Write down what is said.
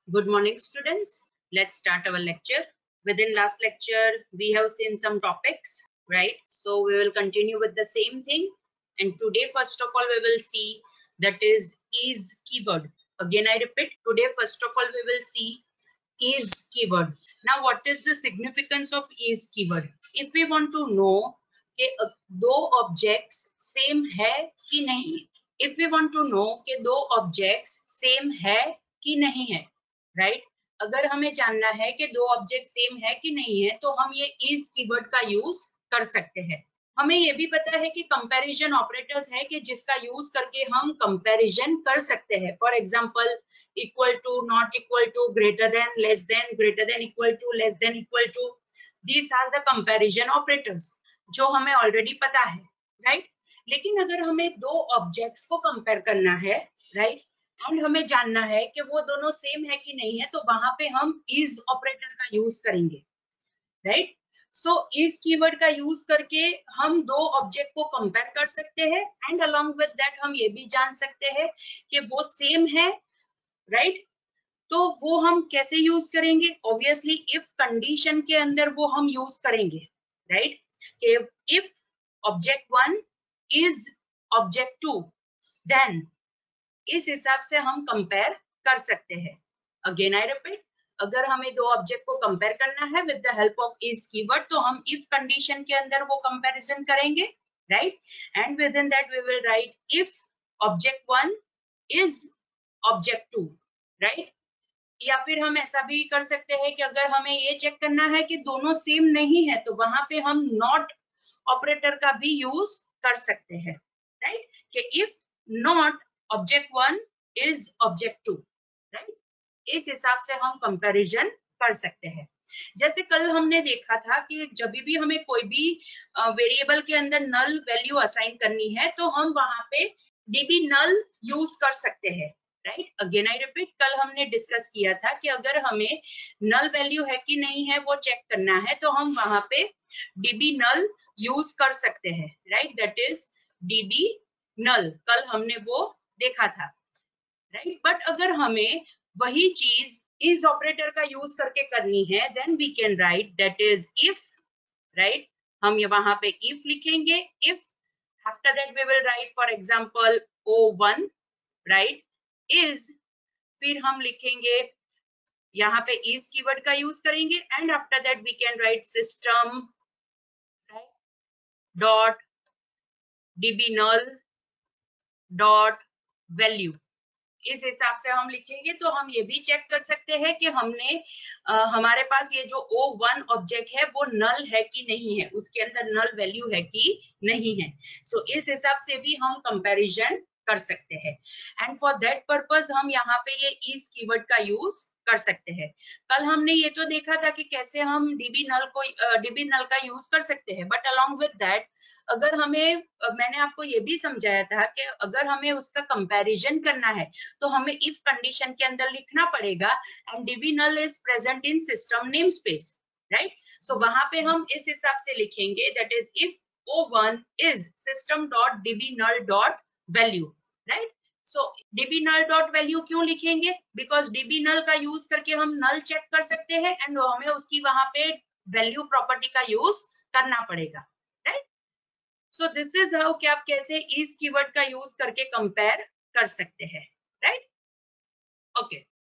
Good morning, students. Let's start our lecture. Within last lecture, we have seen some topics, right? So we will continue with the same thing. And today, first of all, we will see that is keyword. Again, I repeat, today, first of all, we will see is keyword. Now, what is the significance of is keyword? If we want to know कि दो objects same है कि नहीं, if we want to know कि दो objects same है कि नहीं है, राइट? अगर हमें जानना है कि दो ऑब्जेक्ट सेम है कि नहीं है, तो हम ये इज कीवर्ड का यूज कर सकते हैं। हमें ये भी पता है कि कंपैरिजन ऑपरेटर्स है कि जिसका यूज करके हम कंपैरिजन कर सकते हैं। For example, equal to, not equal to, greater than, equal to, less than equal to, these are the comparison operators जो हमें ऑलरेडी पता है, राइट? लेकिन अगर हमें दो ऑब्जेक्ट्स को कंपेयर करना है, राइट, एंड हमें जानना है कि वो दोनों सेम है कि नहीं है, तो वहां पे हम इज ऑपरेटर का यूज करेंगे, राइट? सो इस कीवर्ड का यूज करके हम दो ऑब्जेक्ट को कंपेयर कर सकते हैं, एंड अलोंग विद दैट हम ये भी जान सकते हैं कि वो सेम है, राइट? तो वो हम कैसे यूज करेंगे? ऑब्वियसली इफ कंडीशन के अंदर वो हम यूज करेंगे, right? If object 1 is object 2, then इस हिसाब से हम कंपेयर कर सकते हैं। अगेन आई रिपीट, अगर हमें दो ऑब्जेक्ट को कंपेयर करना है with the help of is keyword, तो हम इफ कंडीशन के अंदर वो कंपैरिजन करेंगे, right? And within that we will write if object 1 is object 2, right? या फिर हम ऐसा भी कर सकते हैं कि अगर हमें ये चेक करना है कि दोनों सेम नहीं है, तो वहां पे हम नॉट ऑपरेटर का भी यूज कर सकते हैं, राइट? कि if not object 1 is object 2, right? इस हिसाब से हम कंपैरिजन कर सकते हैं। जैसे कल हमने देखा था कि जब भी हमें कोई भी वेरिएबल के अंदर नल वैल्यू असाइन करनी है, तो हम वहां पे डीबी नल यूज कर सकते हैं, राइट? अगेन आई रिपीट, कल हमने डिस्कस किया था कि अगर हमें नल वैल्यू है कि नहीं है वो चेक करना है, तो हम वहां पे डीबी नल यूज कर सकते हैं, राइट? दैट इज डीबी नल, कल हमने वो देखा था, राइट? बट अगर हमें वही चीज इज ऑपरेटर का यूज करके करनी है, then we can write that is if, right? हम ये वहां पे इफ लिखेंगे, if, after that we will write for example O1, right, is, फिर हम लिखेंगे यहाँ पे इज कीवर्ड का यूज करेंगे, and after that we can write system dot DB null dot value. इस हिसाब से हम लिखेंगे, तो हम ये भी चेक कर सकते हैं कि हमने हमारे पास ये जो O1 ऑब्जेक्ट है वो नल है कि नहीं है, उसके अंदर नल वैल्यू है कि नहीं है। सो इस हिसाब से भी हम कंपैरिजन कर सकते हैं, एंड फॉर दैट पर्पस हम यहाँ पे ये इज कीवर्ड का यूज कर सकते हैं। कल हमने ये तो देखा था कि कैसे हम डीबी नल का यूज कर सकते हैं, बट अलोंग विद दैट अगर हमें, मैंने आपको ये भी समझाया था कि अगर हमें उसका कंपैरिजन करना है, तो हमें इफ कंडीशन के अंदर लिखना पड़ेगा and DB null is present in system namespace, right? So वहां पे हम इस हिसाब से लिखेंगे, that is if O1 is system.dbnull.value, right? So DB null dot value क्यों लिखेंगे? बिकॉज डीबी नल का यूज करके हम नल चेक कर सकते हैं, एंड हमें उसकी वहां पे वैल्यू प्रॉपर्टी का यूज करना पड़ेगा, right? So this is how कि आप कैसे इस कीवर्ड का यूज करके कंपेयर कर सकते हैं, राइट? ओके,